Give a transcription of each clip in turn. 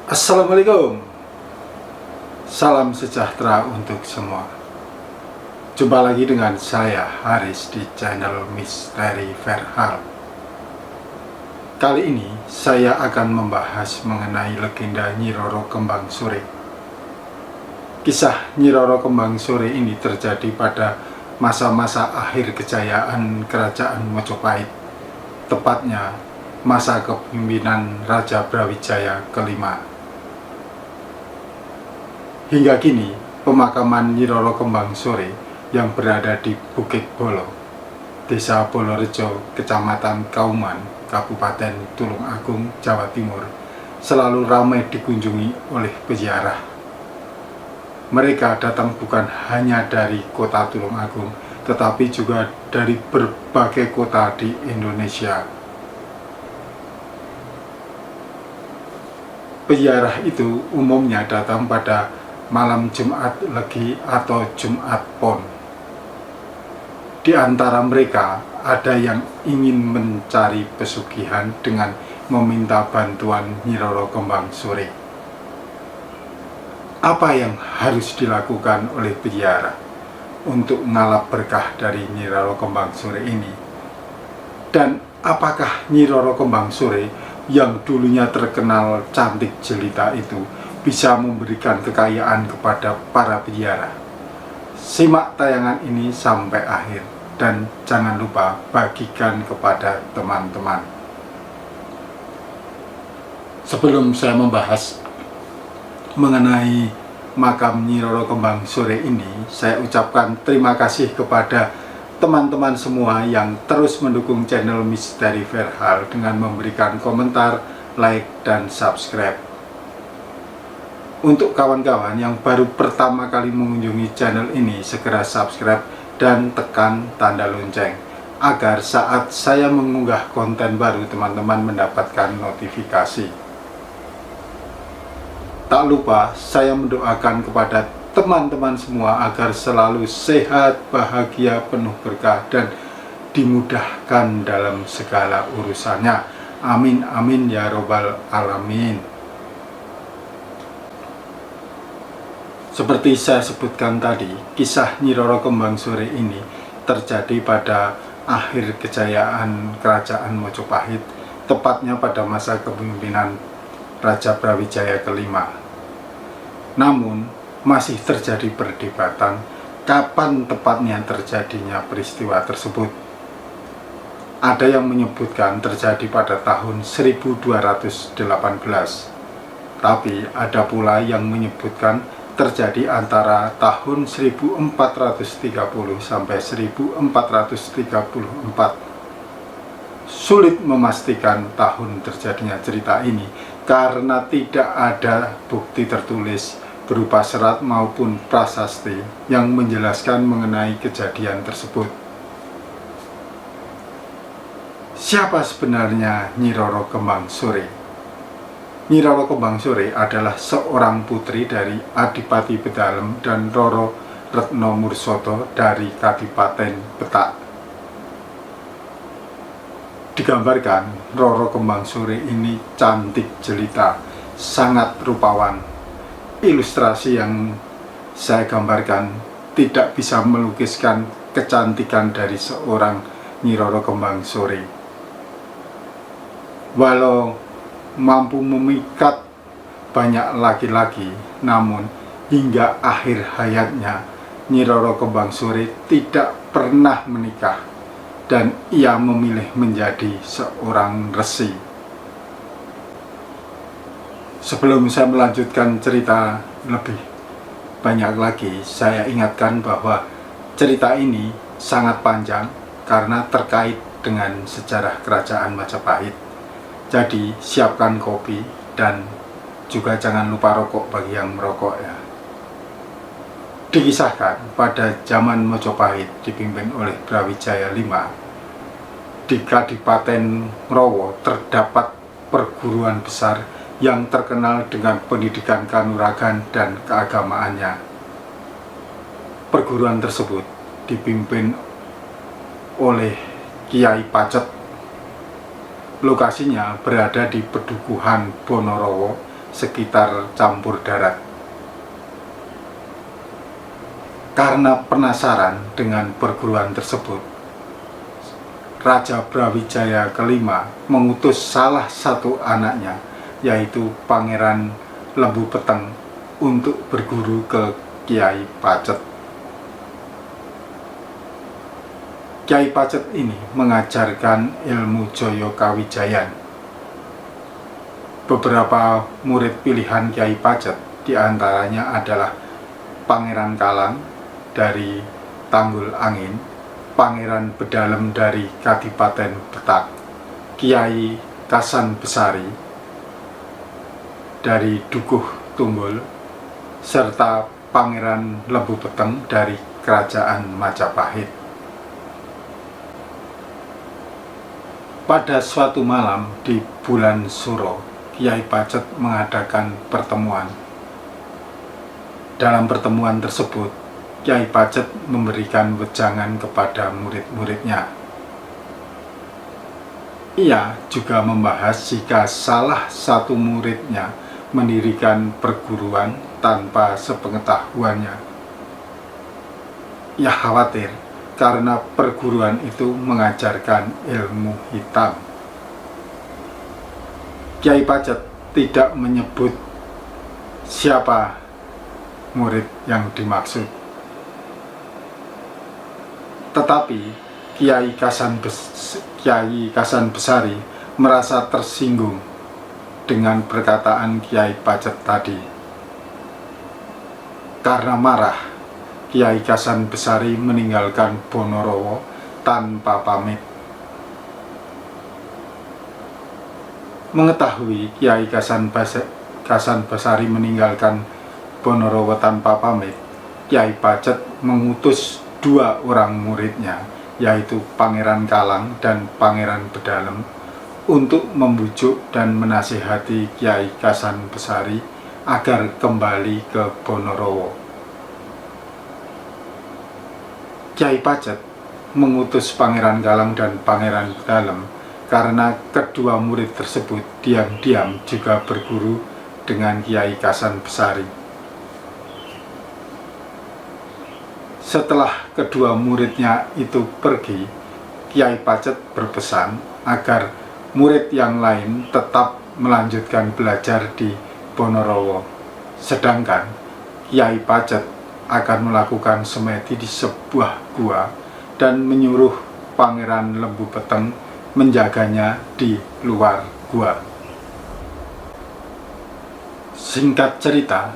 Assalamualaikum. Salam sejahtera untuk semua. Jumpa lagi dengan saya Haris di channel Misteri Verhal. Kali ini saya akan membahas mengenai legenda Nyi Roro Kembang Sore. Kisah Nyi Roro Kembang Sore ini terjadi pada masa-masa akhir kejayaan Kerajaan Mojopahit, tepatnya masa kepemimpinan Raja Brawijaya kelima. Hingga kini, pemakaman Nyi Roro Kembang Sore yang berada di Bukit Bolo, Desa Bolorejo, Kecamatan Kauman, Kabupaten Tulungagung, Jawa Timur, selalu ramai dikunjungi oleh peziarah. Mereka datang bukan hanya dari kota Tulungagung, tetapi juga dari berbagai kota di Indonesia. Peziarah itu umumnya datang pada malam Jumat Legi atau Jumat Pon. Di antara mereka ada yang ingin mencari pesugihan dengan meminta bantuan Nyi Roro Kembang Sore. Apa yang harus dilakukan oleh peziarah untuk ngalap berkah dari Nyi Roro Kembang Sore ini? Dan apakah Nyi Roro Kembang Sore yang dulunya terkenal cantik jelita itu bisa memberikan kekayaan kepada para peziarah? Simak tayangan ini sampai akhir dan jangan lupa bagikan kepada teman-teman. Sebelum saya membahas mengenai makam Nyi Roro Kembang Sore ini, saya ucapkan terima kasih kepada teman-teman semua yang terus mendukung channel Misteri Verhal dengan memberikan komentar, like, dan subscribe. Untuk kawan-kawan yang baru pertama kali mengunjungi channel ini, segera subscribe dan tekan tanda lonceng agar saat saya mengunggah konten baru teman-teman mendapatkan notifikasi. Tak lupa saya mendoakan kepada teman-teman semua agar selalu sehat, bahagia, penuh berkah dan dimudahkan dalam segala urusannya. Amin amin ya robbal alamin. Seperti saya sebutkan tadi, kisah Nyi Roro Kembang Sore ini terjadi pada akhir kejayaan Kerajaan Mojopahit, tepatnya pada masa kepemimpinan Raja Brawijaya kelima. Namun, masih terjadi perdebatan kapan tepatnya terjadinya peristiwa tersebut. Ada yang menyebutkan terjadi pada tahun 1218, tapi ada pula yang menyebutkan terjadi antara tahun 1430 sampai 1434. Sulit memastikan tahun terjadinya cerita ini karena tidak ada bukti tertulis berupa serat maupun prasasti yang menjelaskan mengenai kejadian tersebut. Siapa sebenarnya Nyi Roro Kembang Sore? Nyi Roro Kembang Sore adalah seorang putri dari Adipati Bedalem dan Roro Retno Mursoto dari Kadipaten Petak. Digambarkan, Roro Kembang Sore ini cantik jelita, sangat rupawan. Ilustrasi yang saya gambarkan tidak bisa melukiskan kecantikan dari seorang Nyi Roro Kembang Sore. Walau mampu memikat banyak laki-laki, namun hingga akhir hayatnya Nyi Roro Kembang Sore tidak pernah menikah dan ia memilih menjadi seorang resi. Sebelum saya melanjutkan cerita lebih banyak lagi, saya ingatkan bahwa cerita ini sangat panjang karena terkait dengan sejarah Kerajaan Majapahit. Jadi siapkan kopi dan juga jangan lupa rokok bagi yang merokok ya. Dikisahkan pada zaman Mojopahit dipimpin oleh Brawijaya V, di Kadipaten Ngrowo terdapat perguruan besar yang terkenal dengan pendidikan kanuragan dan keagamaannya. Perguruan tersebut dipimpin oleh Kiai Pacet. Lokasinya berada di Pedukuhan Bonorowo, sekitar campur darat. Karena penasaran dengan perguruan tersebut, Raja Brawijaya kelima mengutus salah satu anaknya, yaitu Pangeran Lembu Peteng, untuk berguru ke Kyai Pacet. Kyai Pacet ini mengajarkan ilmu Jaya Kawijayan. Beberapa murid pilihan Kyai Pacet diantaranya adalah Pangeran Kalang dari Tanggul Angin, Pangeran Bedalem dari Kadipaten Betak, Kiai Kasan Besari dari Dukuh Tunggul, serta Pangeran Lembu Peteng dari Kerajaan Majapahit. Pada suatu malam di bulan Suro, Kyai Pacet mengadakan pertemuan. Dalam pertemuan tersebut, Kyai Pacet memberikan wejangan kepada murid-muridnya. Ia juga membahas jika salah satu muridnya mendirikan perguruan tanpa sepengetahuannya. Ia khawatir karena perguruan itu mengajarkan ilmu hitam. Kyai Pacet tidak menyebut siapa murid yang dimaksud. Tetapi Kiai Kasan Besari merasa tersinggung dengan perkataan Kyai Pacet tadi. Karena marah, Kiai Kasan Besari meninggalkan Bonorowo tanpa pamit. Mengetahui Kiai Kasan Besari meninggalkan Bonorowo tanpa pamit, Kyai Pacet mengutus dua orang muridnya, yaitu Pangeran Kalang dan Pangeran Bedalem, untuk membujuk dan menasihati Kyai Kasan Besari agar kembali ke Bonorowo. Kyai Pacet mengutus Pangeran Kalang dan Pangeran Bedalem karena kedua murid tersebut diam-diam juga berguru dengan Kyai Kasan Besari. Setelah kedua muridnya itu pergi, Kyai Pacet berpesan agar murid yang lain tetap melanjutkan belajar di Bonorowo, sedangkan Kyai Pacet akan melakukan semedi di sebuah gua dan menyuruh Pangeran Lembu Peteng menjaganya di luar gua. Singkat cerita,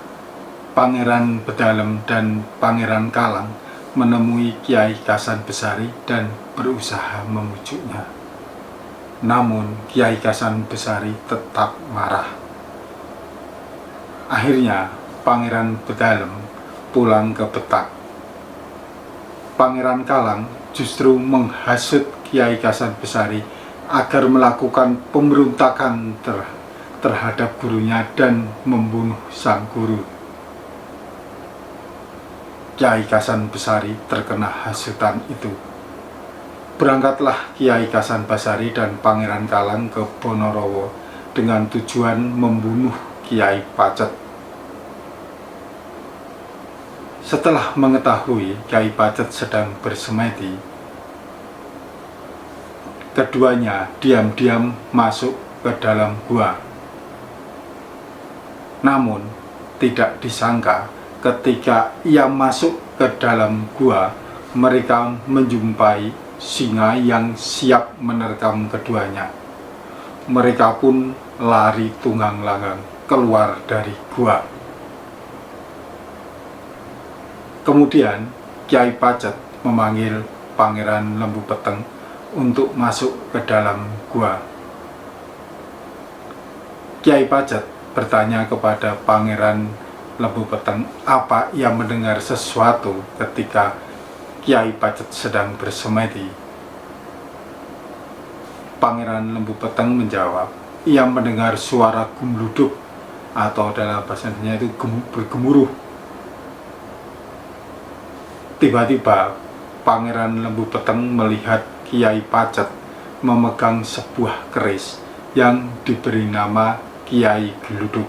Pangeran Bedalem dan Pangeran Kalang menemui Kyai Kasan Besari dan berusaha memujuknya. Namun Kyai Kasan Besari tetap marah. Akhirnya Pangeran Bedalem pulang ke Betak. Pangeran Kalang justru menghasut Kyai Kasan Besari agar melakukan pemberontakan terhadap gurunya dan membunuh sang guru. Kyai Kasan Besari terkena hasutan itu. Berangkatlah Kyai Kasan Besari dan Pangeran Kalang ke Bonorowo dengan tujuan membunuh Kyai Pacet. Setelah mengetahui Kyai Pacet sedang bersemedi, keduanya diam-diam masuk ke dalam gua. Namun tidak disangka, ketika ia masuk ke dalam gua, mereka menjumpai singa yang siap menerkam keduanya. Mereka pun lari tunggang-langgang keluar dari gua. Kemudian Kyai Pacet memanggil Pangeran Lembu Peteng untuk masuk ke dalam gua. Kyai Pacet bertanya kepada Pangeran Lembu Peteng apa ia mendengar sesuatu ketika Kyai Pacet sedang bersemedi. Pangeran Lembu Peteng menjawab, ia mendengar suara gumluduk atau dalam bahasanya itu bergemuruh. Tiba-tiba Pangeran Lembu Peteng melihat Kyai Pacet memegang sebuah keris yang diberi nama Kyai Geluduk.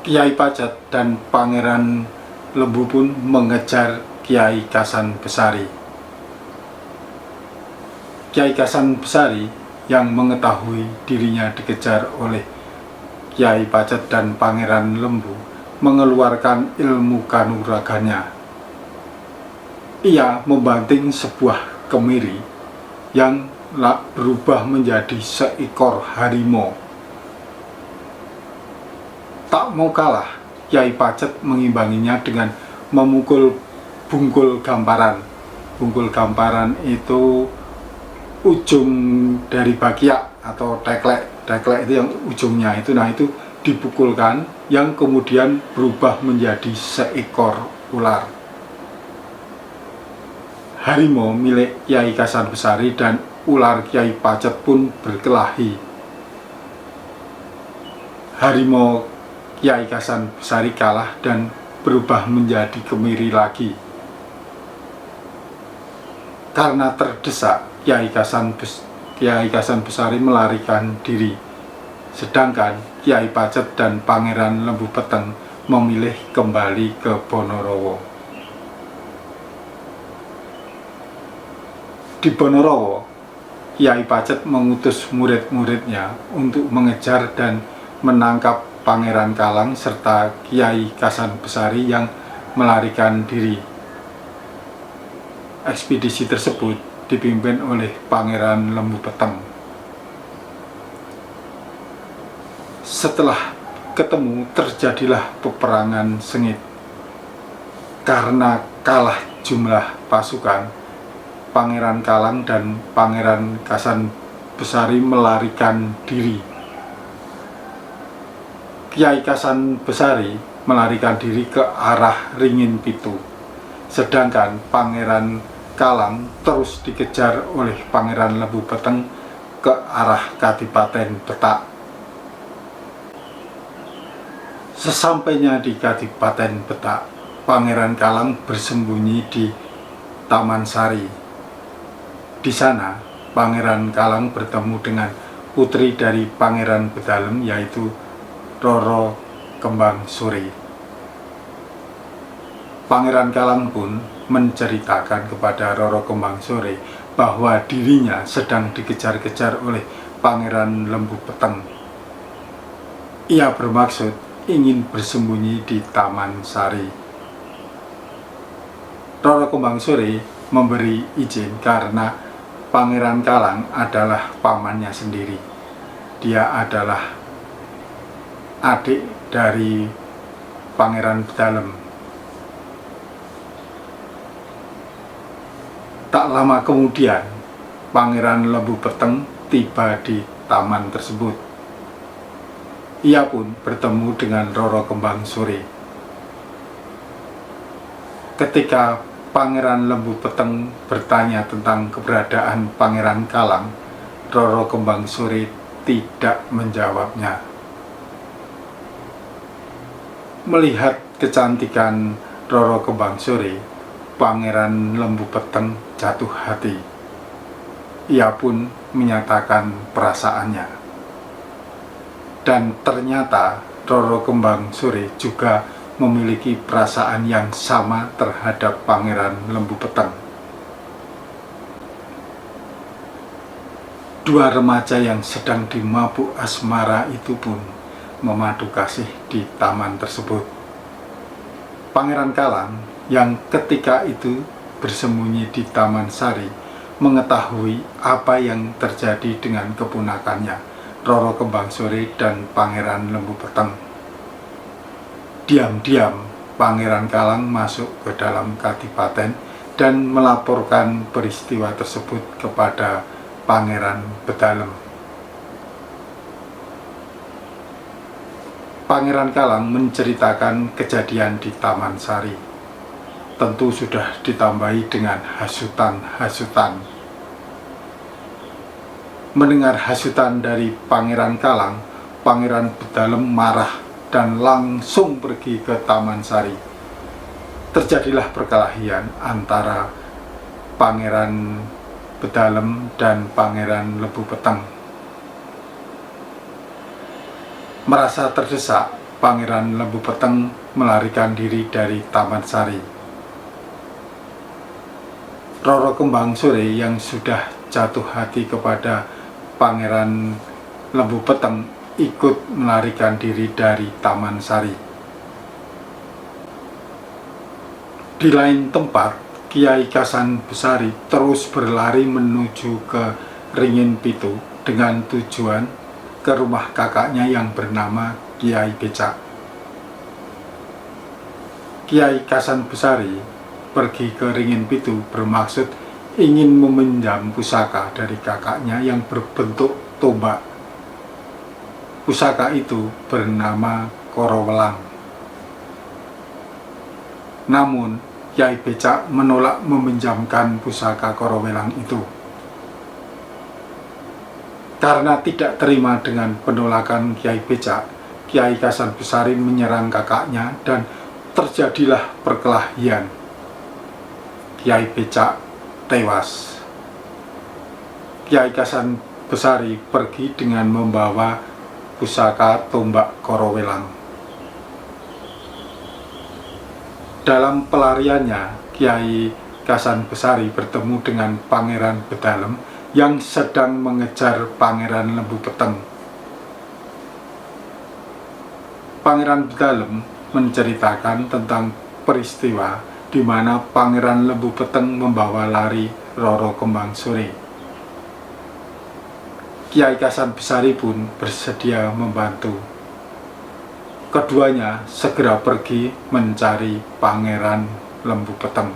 Kiai Pacet dan Pangeran Lembu pun mengejar Kiai Kasan Besari. Kiai Kasan Besari yang mengetahui dirinya dikejar oleh Kiai Pacet dan Pangeran Lembu mengeluarkan ilmu kanuraganya. Ia membanting sebuah kemiri yang berubah menjadi seekor harimau. Tak mau kalah, Kiai Pacet mengimbanginya dengan memukul bungkul gamparan. Bungkul gamparan itu ujung dari bakiak atau teklek. Teklek itu yang ujungnya itu, itu dipukulkan, yang kemudian berubah menjadi seekor ular. Harimau milik Kiai Kasan Besari dan ular Kiai Pacet pun berkelahi. Harimau Kiai Kasan Besari kalah dan berubah menjadi kemiri lagi. Karena terdesak, Kiai Kasan Besari melarikan diri, sedangkan Kiai Pacet dan Pangeran Lembu Peteng memilih kembali ke Bonorowo. Di Bonorowo, Kiai Pacet mengutus murid-muridnya untuk mengejar dan menangkap Pangeran Kalang serta Kiai Kasan Besari yang melarikan diri. Ekspedisi tersebut dipimpin oleh Pangeran Lembu Peteng. Setelah ketemu, terjadilah peperangan sengit. Karena kalah jumlah pasukan, Pangeran Kalang dan Pangeran Kasan Besari melarikan diri. Kiai Kasan Besari melarikan diri ke arah Ringin Pitu, sedangkan Pangeran Kalang terus dikejar oleh Pangeran Lembu Peteng ke arah Kadipaten Betak. Sesampainya di Kadipaten Betak, Pangeran Kalang bersembunyi di Taman Sari. Di sana, Pangeran Kalang bertemu dengan putri dari Pangeran Bedalem, yaitu Roro Kembang Suri. Pangeran Kalang pun menceritakan kepada Roro Kembang Suri bahwa dirinya sedang dikejar-kejar oleh Pangeran Lembu Peteng. Ia bermaksud ingin bersembunyi di Taman Sari. Roro Kembang Suri memberi izin karena Pangeran Kalang adalah pamannya sendiri. Dia adalah adik dari Pangeran Bedalem. Tak lama kemudian, Pangeran Lembu Peteng tiba di taman tersebut. Ia pun bertemu dengan Roro Kembang Suri. Ketika Pangeran Lembu Peteng bertanya tentang keberadaan Pangeran Kalang, Roro Kembang Suri tidak menjawabnya. Melihat kecantikan Roro Kembang Suri, Pangeran Lembu Peteng jatuh hati. Ia pun menyatakan perasaannya. Dan ternyata Roro Kembang Suri juga memiliki perasaan yang sama terhadap Pangeran Lembu Peteng. Dua remaja yang sedang dimabuk asmara itu pun memadu kasih di taman tersebut. Pangeran Kalang yang ketika itu bersembunyi di Taman Sari mengetahui apa yang terjadi dengan keponakannya, Roro Kembang Suri dan Pangeran Lembu Peteng. Diam-diam, Pangeran Kalang masuk ke dalam kadipaten dan melaporkan peristiwa tersebut kepada Pangeran Bedalem. Pangeran Kalang menceritakan kejadian di Taman Sari. Tentu sudah ditambahi dengan hasutan-hasutan. Mendengar hasutan dari Pangeran Kalang, Pangeran Bedalem marah dan langsung pergi ke Taman Sari. Terjadilah perkelahian antara Pangeran Bedalem dan Pangeran Lembu Peteng. Merasa terdesak, Pangeran Lembu Peteng melarikan diri dari Taman Sari. Roro Kembang Sore yang sudah jatuh hati kepada Pangeran Lembu Peteng ikut melarikan diri dari Taman Sari. Di lain tempat, Kiai Kasan Besari terus berlari menuju ke Ringin Pitu dengan tujuan ke rumah kakaknya yang bernama Kiai Becak. Kiai Kasan Besari pergi ke Ringin Pitu bermaksud ingin meminjam pusaka dari kakaknya yang berbentuk tombak. Pusaka itu bernama Korowelang. Namun Kiai Becak menolak meminjamkan pusaka Korowelang itu. Karena tidak terima dengan penolakan Kiai Becak, Kiai Kasan Besari menyerang kakaknya dan terjadilah perkelahian. Kiai Becak tewas. Kiai Kasan Besari pergi dengan membawa pusaka tombak Korowelang. Dalam pelariannya, Kiai Kasan Besari bertemu dengan Pangeran Bedalem yang sedang mengejar Pangeran Lembu Peteng. Pangeran Bedalem menceritakan tentang peristiwa di mana Pangeran Lembu Peteng membawa lari Roro Kembang Sore. Kiai Kasan Besari pun bersedia membantu. Keduanya segera pergi mencari Pangeran Lembu Peteng.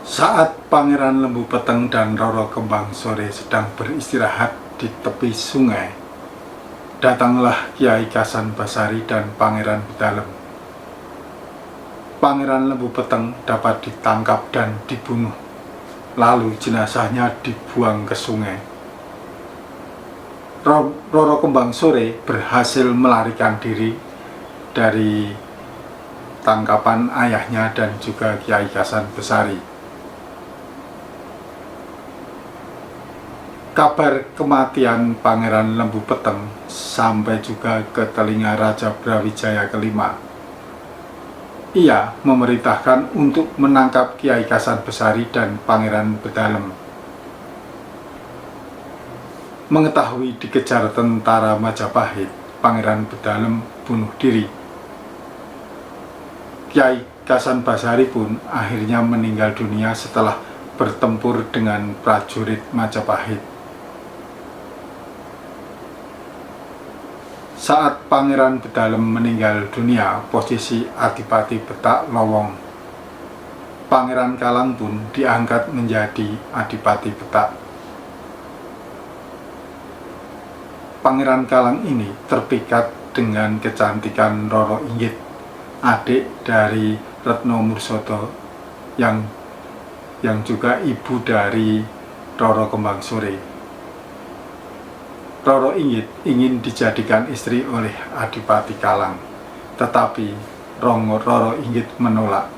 Saat Pangeran Lembu Peteng dan Roro Kembang Sore sedang beristirahat di tepi sungai, datanglah Kiai Kasan Besari dan Pangeran Bedalem. Pangeran Lembu Peteng dapat ditangkap dan dibunuh, lalu jenazahnya dibuang ke sungai. Roro Kembang Sore berhasil melarikan diri dari tangkapan ayahnya dan juga Kiai Kasan Besari. Kabar kematian Pangeran Lembu Peteng sampai juga ke telinga Raja Brawijaya kelima. Ia memerintahkan untuk menangkap Kiai Kasan Besari dan Pangeran Bedalem. Mengetahui dikejar tentara Majapahit, Pangeran Bedalem bunuh diri. Kiai Kasan Besari pun akhirnya meninggal dunia setelah bertempur dengan prajurit Majapahit. Saat Pangeran Bedalem meninggal dunia, posisi Adipati Betak lowong. Pangeran Kalang pun diangkat menjadi Adipati Betak. Pangeran Kalang ini terpikat dengan kecantikan Roro Inggit, adik dari Retno Mursodo yang juga ibu dari Roro Kembang Sore. Roro Inggit ingin dijadikan istri oleh Adipati Kalang, tetapi Roro Inggit menolak.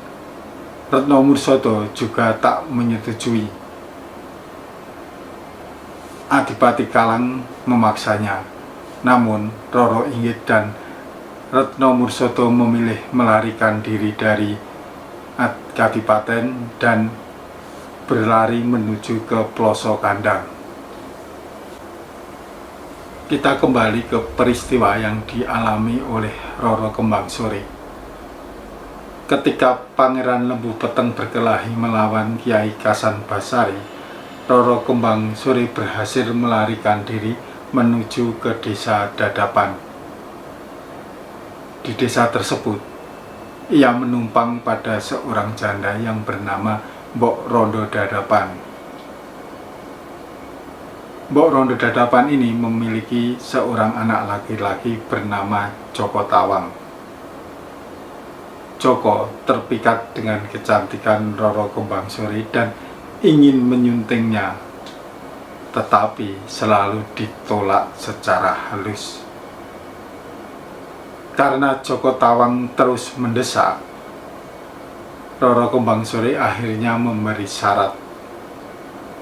Retno Mursodo juga tak menyetujui. Adipati Kalang memaksanya, namun Roro Inggit dan Retno Mursodo memilih melarikan diri dari Kadipaten dan berlari menuju ke pelosok kandang. Kita kembali ke peristiwa yang dialami oleh Roro Kembang Sore. Ketika Pangeran Lembu Peteng berkelahi melawan Kiai Kasan Besari, Roro Kembang Sore berhasil melarikan diri menuju ke desa Dadapan. Di desa tersebut, ia menumpang pada seorang janda yang bernama Mbok Rondo Dadapan. Mbok Rondo Dadapan ini memiliki seorang anak laki-laki bernama Joko Tawang. Joko terpikat dengan kecantikan Roro Kembang Sore dan ingin menyuntingnya, tetapi selalu ditolak secara halus. Karena Joko Tawang terus mendesak, Roro Kembang Sore akhirnya memberi syarat.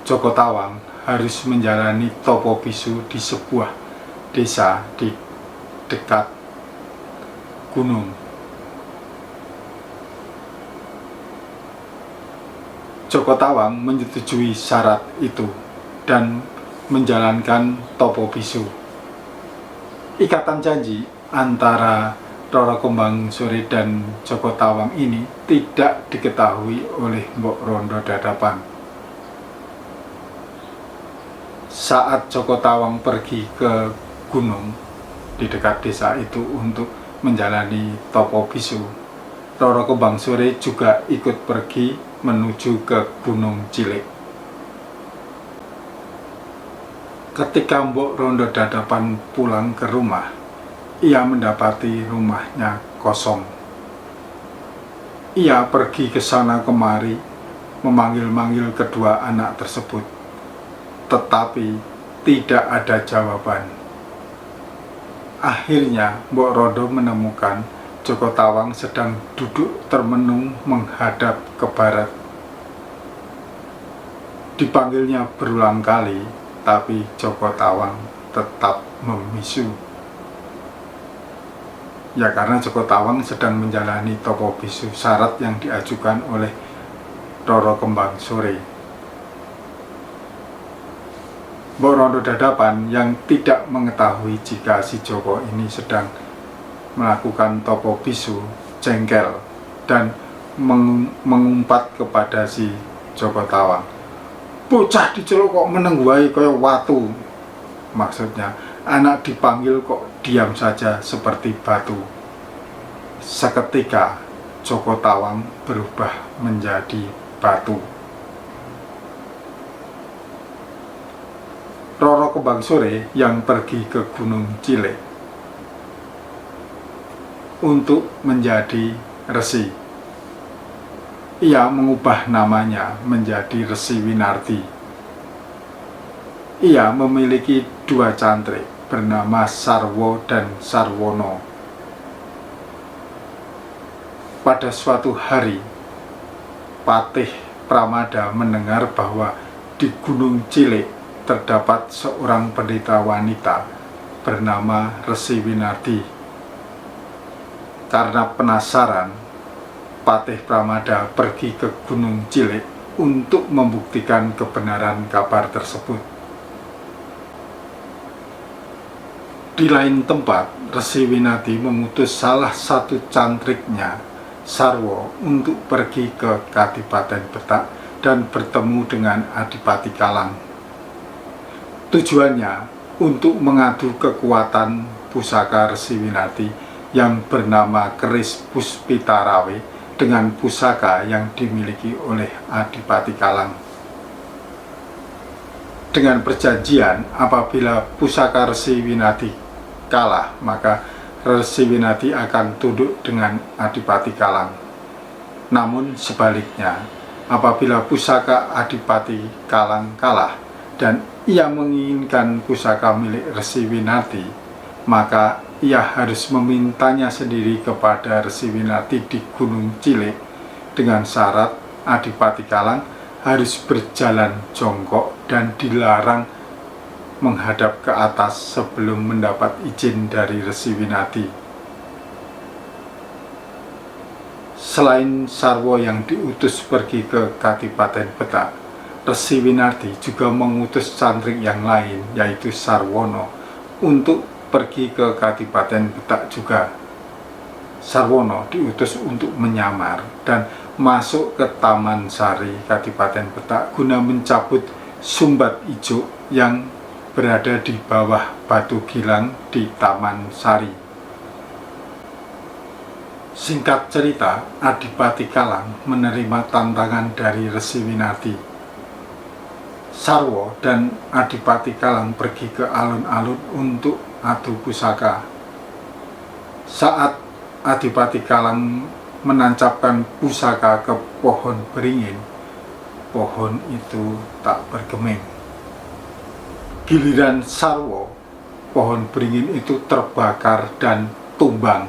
Joko Tawang harus menjalani topo bisu di sebuah desa di dekat gunung. Joko Tawang menyetujui syarat itu dan menjalankan Topo Bisu. Ikatan janji antara Roro Kumbang Sore dan Joko Tawang ini tidak diketahui oleh Mbok Rondo Dadapan. Saat Joko Tawang pergi ke gunung di dekat desa itu untuk menjalani Topo Bisu, Roro Kumbang Sore juga ikut pergi menuju ke Gunung Cilik. Ketika Mbok Rondo Dadapan pulang ke rumah, ia mendapati rumahnya kosong. Ia pergi ke sana kemari, memanggil-manggil kedua anak tersebut, tetapi tidak ada jawaban. Akhirnya Mbok Rondo menemukan Joko Tawang sedang duduk termenung menghadap ke barat. Dipanggilnya berulang kali, tapi Joko Tawang tetap membisu. Ya, karena Joko Tawang sedang menjalani Topo Bisu, syarat yang diajukan oleh Roro Kumbang Sore. Mbok Rondo Dadapan yang tidak mengetahui jika si Joko ini sedang melakukan Topo Bisu jengkel dan mengumpat kepada si Joko Tawang, "Bocah diceluk kok meneng wae kaya watu." Maksudnya, anak dipanggil kok diam saja seperti batu. Seketika Joko Tawang berubah menjadi batu. Roro Kumbang Sore yang pergi ke Gunung Cilik untuk menjadi resi. Ia mengubah namanya menjadi Resi Winardi. Ia memiliki dua cantrik bernama Sarwo dan Sarwono. Pada suatu hari, Patih Pramada mendengar bahwa di Gunung Cilik terdapat seorang pendeta wanita bernama Resi Winardi. Karena penasaran, Patih Pramada pergi ke Gunung Cilik untuk membuktikan kebenaran kabar tersebut. Di lain tempat, Resi Winardi mengutus salah satu cantriknya, Sarwo, untuk pergi ke Kadipaten Betak dan bertemu dengan Adipati Kalang. Tujuannya untuk mengadu kekuatan pusaka Resi Winardi yang bernama Keris Puspitarawe dengan pusaka yang dimiliki oleh Adipati Kalang. Dengan perjanjian, apabila pusaka Resi Winardi kalah, maka Resi Winardi akan tunduk dengan Adipati Kalang. Namun sebaliknya, apabila pusaka Adipati Kalang kalah dan ia menginginkan pusaka milik Resi Winardi, maka ia harus memintanya sendiri kepada Resi Winardi di Gunung Cilik dengan syarat Adipati Kalang harus berjalan jongkok dan dilarang menghadap ke atas sebelum mendapat izin dari Resi Winardi. Selain Sarwo yang diutus pergi ke Kadipaten Betak, Resi Winardi juga mengutus cantrik yang lain, yaitu Sarwono, untuk pergi ke Kadipaten Betak juga. Sarwono diutus untuk menyamar dan masuk ke Taman Sari Kadipaten Betak guna mencabut sumbat ijo yang berada di bawah batu gilang di Taman Sari. Singkat cerita, Adipati Kalang menerima tantangan dari Resi Winardi. Sarwo dan Adipati Kalang pergi ke alun-alun untuk adu pusaka. Saat Adipati Kalang menancapkan pusaka ke pohon beringin, pohon itu tak bergeming. Giliran Sarwo, pohon beringin itu terbakar dan tumbang.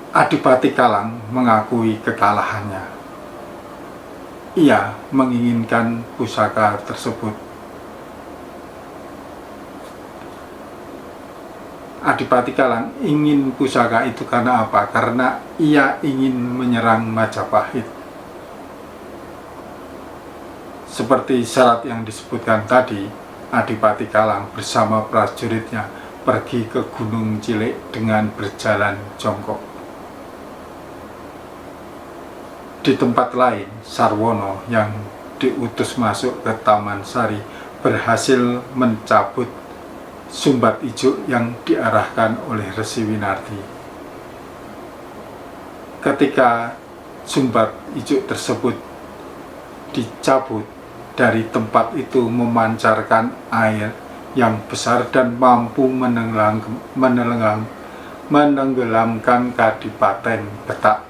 Adipati Kalang mengakui kekalahannya. Ia menginginkan pusaka tersebut. Adipati Kalang ingin pusaka itu karena apa? Karena ia ingin menyerang Majapahit. Seperti syarat yang disebutkan tadi, Adipati Kalang bersama prajuritnya pergi ke Gunung Cilik dengan berjalan jongkok. Di tempat lain, Sarwono yang diutus masuk ke Taman Sari berhasil mencabut sumbat ijuk yang diarahkan oleh Resi Winardi. Ketika sumbat ijuk tersebut dicabut, dari tempat itu memancarkan air yang besar dan mampu menenggelamkan Kadipaten Betak.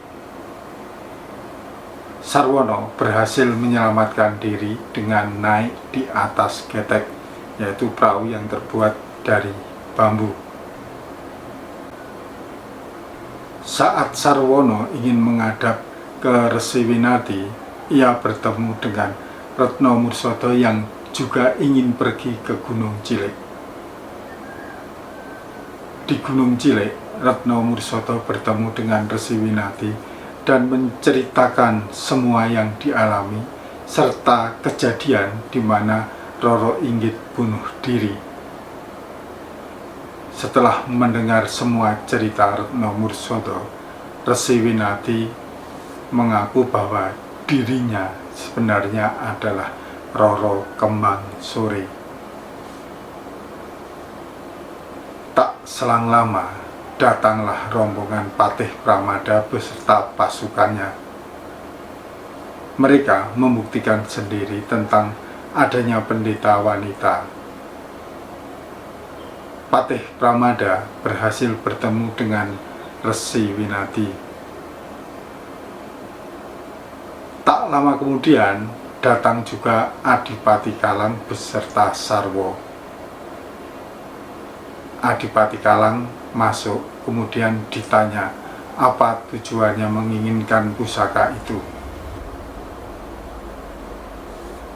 Sarwono berhasil menyelamatkan diri dengan naik di atas getek, yaitu perahu yang terbuat dari bambu. Saat Sarwono ingin menghadap ke Resi Winardi, ia bertemu dengan Retno Mursodo yang juga ingin pergi ke Gunung Cilik. Di Gunung Cilik, Retno Mursodo bertemu dengan Resi Winardi dan menceritakan semua yang dialami serta kejadian di mana Roro Inggit bunuh diri. Setelah mendengar semua cerita Retno Mursodo, Resi Winardi mengaku bahwa dirinya sebenarnya adalah Roro Kembang Sore. Tak selang lama, datanglah rombongan Patih Pramada beserta pasukannya. Mereka membuktikan sendiri tentang adanya pendeta wanita. Patih Pramada berhasil bertemu dengan Resi Winardi. Tak lama kemudian datang juga Adipati Kalang beserta Sarwo. Adipati Kalang masuk, kemudian ditanya apa tujuannya menginginkan pusaka itu.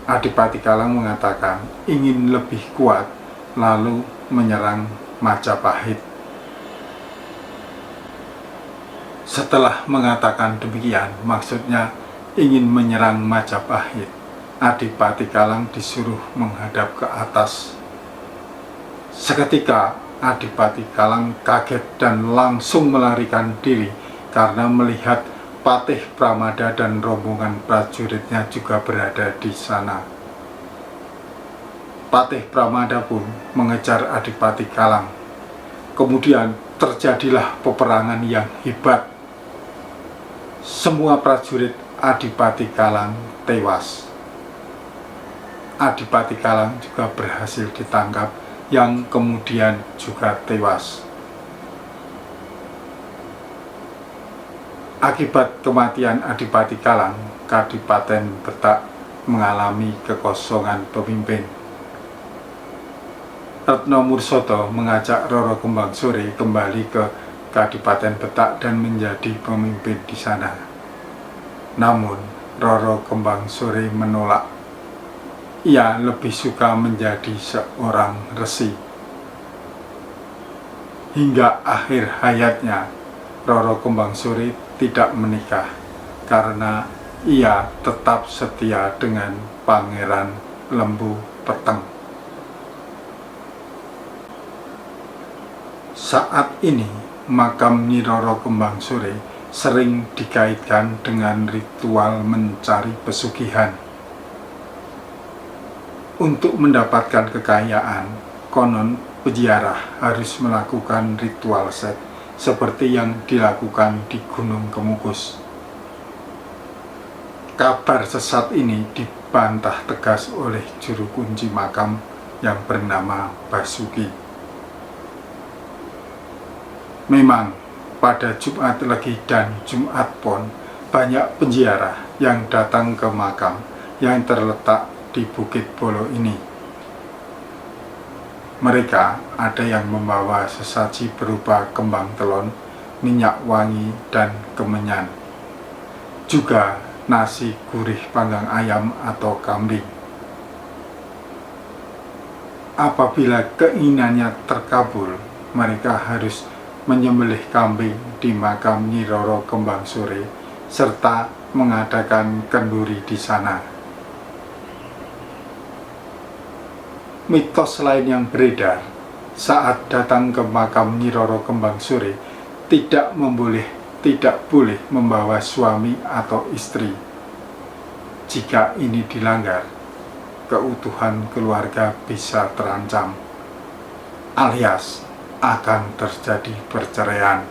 Adipati Kalang mengatakan ingin lebih kuat, lalu menyerang Majapahit. Setelah mengatakan demikian, maksudnya ingin menyerang Majapahit, Adipati Kalang disuruh menghadap ke atas. Seketika Adipati Kalang kaget dan langsung melarikan diri karena melihat Patih Pramada dan rombongan prajuritnya juga berada di sana. Patih Pramada pun mengejar Adipati Kalang. Kemudian terjadilah peperangan yang hebat. Semua prajurit Adipati Kalang tewas. Adipati Kalang juga berhasil ditangkap, yang kemudian juga tewas. Akibat kematian Adipati Kalang, Kadipaten Betak mengalami kekosongan pemimpin. Retno Mursodo mengajak Roro Kembang Sore kembali ke Kadipaten Betak dan menjadi pemimpin di sana. Namun, Roro Kembang Sore menolak. Ia lebih suka menjadi seorang resi. Hingga akhir hayatnya, Roro Kembang Sore tidak menikah karena ia tetap setia dengan Pangeran Lembu Peteng. Saat ini, makam Nyi Roro Kembang Sore sering dikaitkan dengan ritual mencari pesugihan. Untuk mendapatkan kekayaan, konon peziarah harus melakukan ritual seks seperti yang dilakukan di Gunung Kemukus. Kabar sesat ini dibantah tegas oleh juru kunci makam yang bernama Basuki. Memang pada Jumat Legi dan Jumat Pon banyak penziarah yang datang ke makam yang terletak di Bukit Bolo ini. Mereka ada yang membawa sesaji berupa kembang telon, minyak wangi, dan kemenyan. Juga nasi gurih panggang ayam atau kambing. Apabila keinginannya terkabul, mereka harus menyembelih kambing di makam Nyi Roro Kembang Sore serta mengadakan kenduri di sana. Mitos lain yang beredar saat datang ke makam Nyi Roro Kembang Sore tidak boleh membawa suami atau istri. Jika ini dilanggar, keutuhan keluarga bisa terancam, alias akan terjadi perceraian.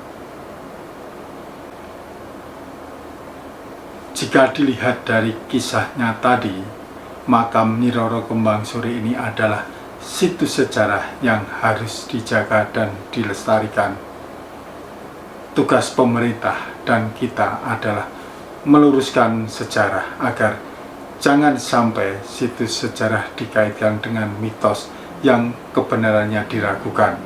Jika dilihat dari kisahnya tadi, makam Nyi Roro Kembang Sore ini adalah situs sejarah yang harus dijaga dan dilestarikan. Tugas pemerintah dan kita adalah meluruskan sejarah agar jangan sampai situs sejarah dikaitkan dengan mitos yang kebenarannya diragukan.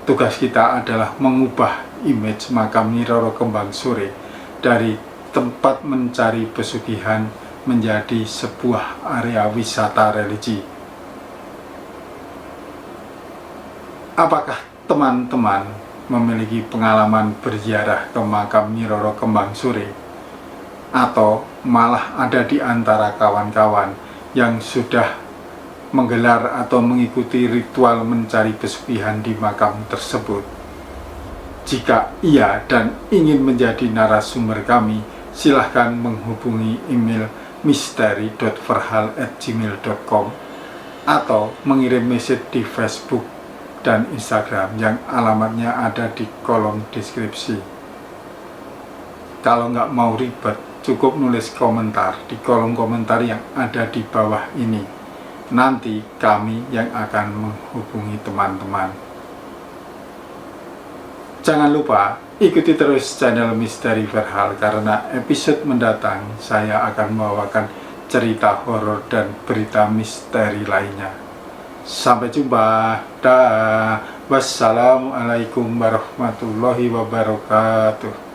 Tugas kita adalah mengubah image makam Nyi Roro Kembang Sore dari tempat mencari pesugihan menjadi sebuah area wisata religi. Apakah teman-teman memiliki pengalaman berziarah ke makam Nyi Roro Kembang Sore? Atau malah ada di antara kawan-kawan yang sudah menggelar atau mengikuti ritual mencari pesugihan di makam tersebut? Jika iya dan ingin menjadi narasumber kami, silahkan menghubungi email misteri.verhal@gmail.com atau mengirim message di Facebook dan Instagram yang alamatnya ada di kolom deskripsi. Kalau nggak mau ribet, cukup nulis komentar di kolom komentar yang ada di bawah ini. Nanti kami yang akan menghubungi teman-teman. Jangan lupa ikuti terus channel Misteri Verhal, karena episode mendatang saya akan membawakan cerita horor dan berita misteri lainnya. Sampai jumpa. Dah. Wassalamualaikum warahmatullahi wabarakatuh.